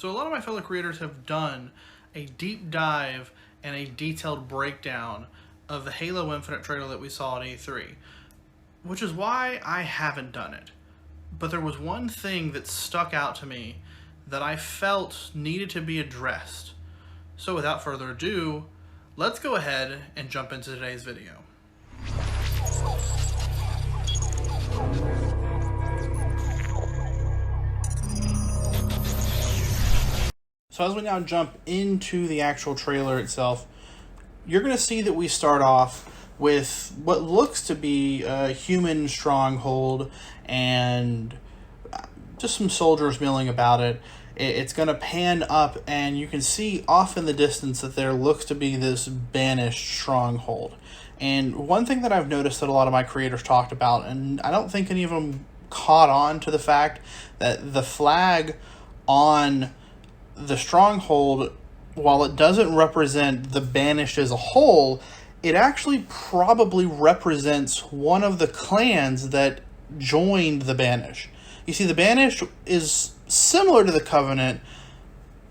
So a lot of my fellow creators have done a deep dive and a detailed breakdown of the Halo Infinite trailer that we saw at E3, which is why I haven't done it. But there was one thing that stuck out to me that I felt needed to be addressed. So without further ado, let's go ahead and jump into today's video. So as we now jump into the actual trailer itself, you're going to see that we start off with what looks to be a human stronghold and just some soldiers milling about it. It's going to pan up, and you can see off in the distance that there looks to be this banished stronghold. And one thing that I've noticed that a lot of my creators talked about, and I don't think any of them caught on to the fact that the flag on the stronghold, while it doesn't represent the banished as a whole, it actually probably represents one of the clans that joined the banished. You see, the banished is similar to the Covenant,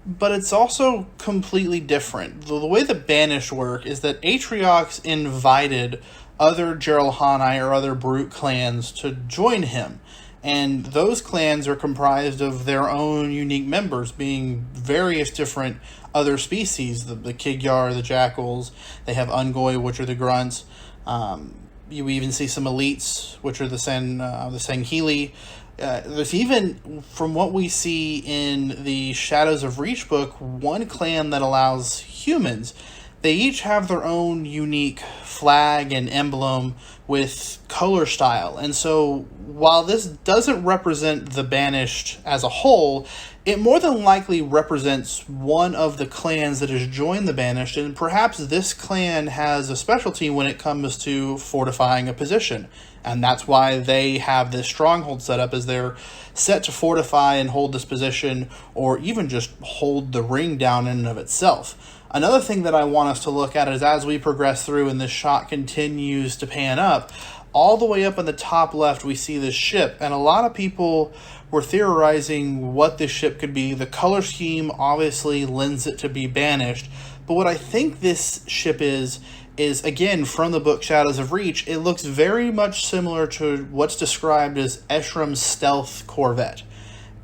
but it's also completely different. The way the banished work is that Atriox invited other Jeralhani or other Brute clans to join him. And those clans are comprised of their own unique members, being various different other species. The Kigyar, the Jackals, they have Ungoi, which are the Grunts. You even see some elites, which are the Sangheili. There's even, from what we see in the Shadows of Reach book, one clan that allows humans. They each have their own unique flag and emblem with color style. And so while this doesn't represent the banished as a whole, it more than likely represents one of the clans that has joined the banished, and perhaps this clan has a specialty when it comes to fortifying a position. And that's why they have this stronghold set up, as they're set to fortify and hold this position, or even just hold the ring down in and of itself. Another thing that I want us to look at is as we progress through and this shot continues to pan up, all the way up in the top left we see this ship, and a lot of people were theorizing what this ship could be. The color scheme obviously lends it to be banished, but what I think this ship is again from the book Shadows of Reach. It looks very much similar to what's described as Eshram's stealth corvette.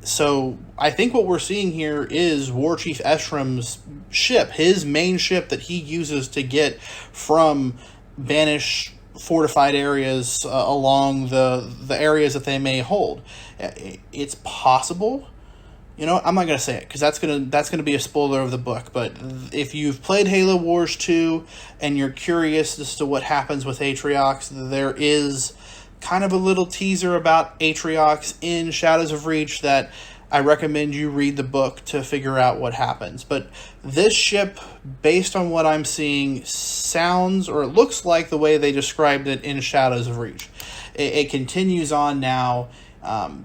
So I think what we're seeing here is War Chief Eshram's ship, his main ship that he uses to get from banished fortified areas along the areas that they may hold. It's possible. You know, I'm not going to say it because that's gonna be a spoiler of the book. But if you've played Halo Wars 2 and you're curious as to what happens with Atriox, there is kind of a little teaser about Atriox in Shadows of Reach that I recommend you read the book to figure out what happens. But this ship, based on what I'm seeing, sounds or it looks like the way they described it in Shadows of Reach. It continues on now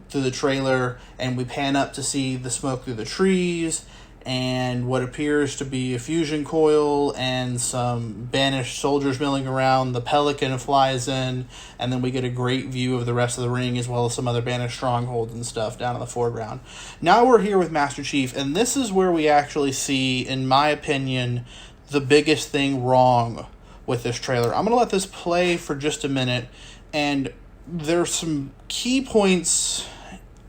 through the trailer, and we pan up to see the smoke through the trees and what appears to be a fusion coil and some banished soldiers milling around. The Pelican flies in, and then we get a great view of the rest of the ring as well as some other banished strongholds and stuff down in the foreground. Now we're here with Master Chief, and this is where we actually see, in my opinion, the biggest thing wrong with this trailer. I'm going to let this play for just a minute, and there's some key points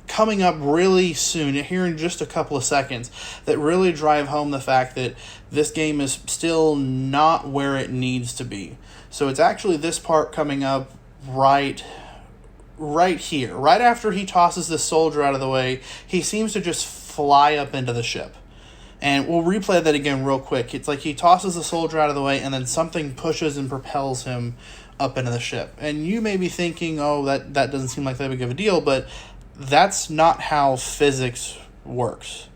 coming up really soon, here in just a couple of seconds, that really drive home the fact that this game is still not where it needs to be. So it's actually this part coming up right here. Right after he tosses this soldier out of the way, he seems to just fly up into the ship. And we'll replay that again real quick. It's like he tosses the soldier out of the way, and then something pushes and propels him up into the ship. And you may be thinking, oh, that doesn't seem like that big of a deal, but that's not how physics works.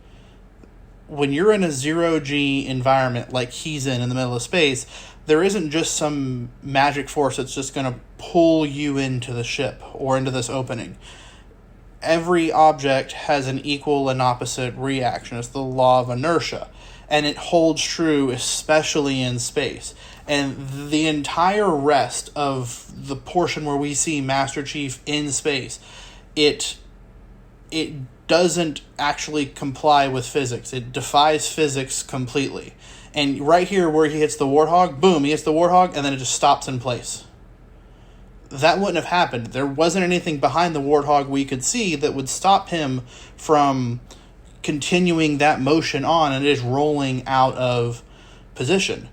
When you're in a zero-G environment like he's in the middle of space, there isn't just some magic force that's just going to pull you into the ship or into this opening. Every object has an equal and opposite reaction. It's the law of inertia. And it holds true especially in space. And the entire rest of the portion where we see Master Chief in space, it doesn't actually comply with physics. It defies physics completely. And right here where he hits the Warthog, boom, he hits the Warthog, and then it just stops in place. That wouldn't have happened. There wasn't anything behind the Warthog we could see that would stop him from continuing that motion on and just rolling out of position.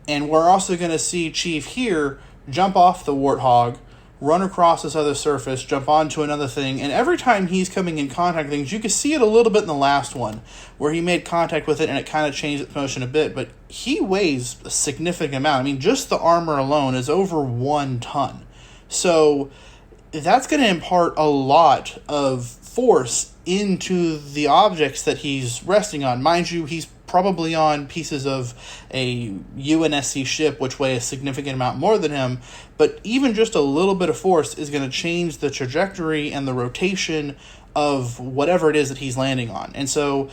And we're also going to see Chief here jump off the Warthog, run across this other surface, jump onto another thing, and every time he's coming in contact with things, you can see it a little bit in the last one, where he made contact with it and it kind of changed its motion a bit, but he weighs a significant amount. I mean, just the armor alone is over 1 ton. So that's going to impart a lot of force into the objects that he's resting on. Mind you, he's probably on pieces of a UNSC ship, which weigh a significant amount more than him, but even just a little bit of force is going to change the trajectory and the rotation of whatever it is that he's landing on. And so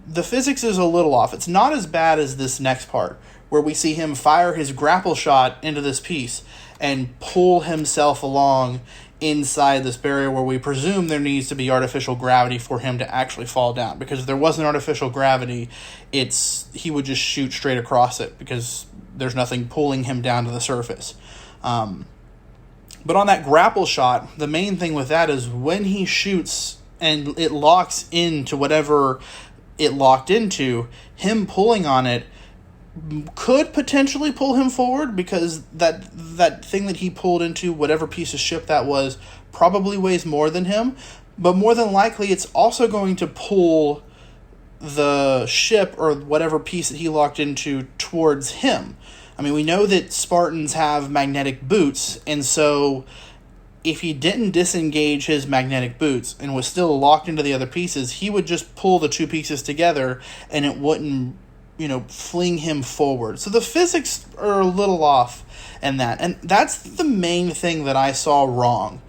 the physics is a little off. It's not as bad as this next part, where we see him fire his grapple shot into this piece and pull himself along inside this barrier, where we presume there needs to be artificial gravity for him to actually fall down. Because if there wasn't artificial gravity, he would just shoot straight across it, because there's nothing pulling him down to the surface. But on that grapple shot, the main thing with that is when he shoots and it locks into whatever it locked into, him pulling on it could potentially pull him forward, because that thing that he pulled into, whatever piece of ship that was, probably weighs more than him. But more than likely, it's also going to pull the ship or whatever piece that he locked into towards him. I mean, we know that Spartans have magnetic boots, and so if he didn't disengage his magnetic boots and was still locked into the other pieces, he would just pull the two pieces together and it wouldn't, fling him forward. So the physics are a little off in that. And that's the main thing that I saw wrong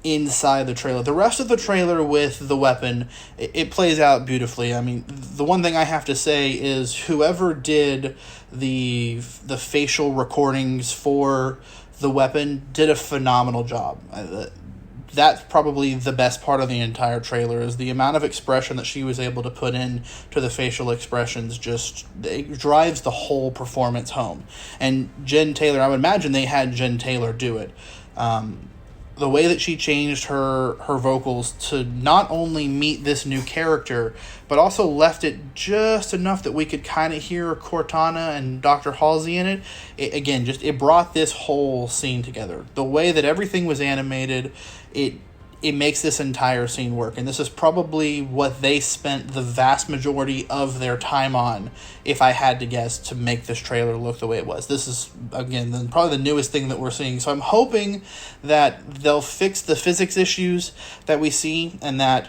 inside the trailer. The rest of the trailer with the weapon, it plays out beautifully. I mean, the one thing I have to say is whoever did the facial recordings for the weapon did a phenomenal job. That's probably the best part of the entire trailer, is the amount of expression that she was able to put in to the facial expressions. It drives the whole performance home. And Jen Taylor, I would imagine they had Jen Taylor do it. The way that she changed her vocals to not only meet this new character, but also left it just enough that we could kind of hear Cortana and Dr. Halsey in it. It brought this whole scene together. The way that everything was animated, it makes this entire scene work. And this is probably what they spent the vast majority of their time on, if I had to guess, to make this trailer look the way it was. This is, again, probably the newest thing that we're seeing. So I'm hoping that they'll fix the physics issues that we see, and that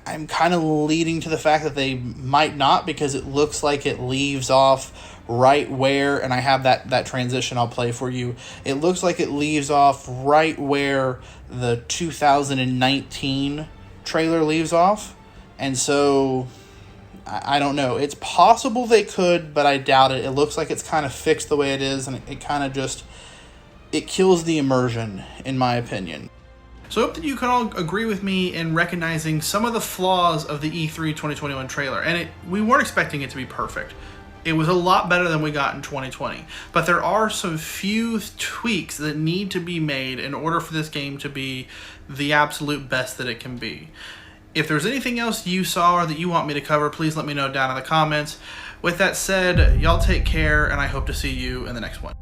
I'm kind of leading to the fact that they might not, because it looks like it leaves off right where, and I have that transition I'll play for you. It looks like it leaves off right where the 2019 trailer leaves off. And so I don't know. It's possible they could, but I doubt it. It looks like it's kind of fixed the way it is, and it kind of just, it kills the immersion, in my opinion. So I hope that you can all agree with me in recognizing some of the flaws of the E3 2021 trailer. And we weren't expecting it to be perfect. It was a lot better than we got in 2020. But there are some few tweaks that need to be made in order for this game to be the absolute best that it can be. If there's anything else you saw or that you want me to cover, please let me know down in the comments. With that said, y'all take care, and I hope to see you in the next one.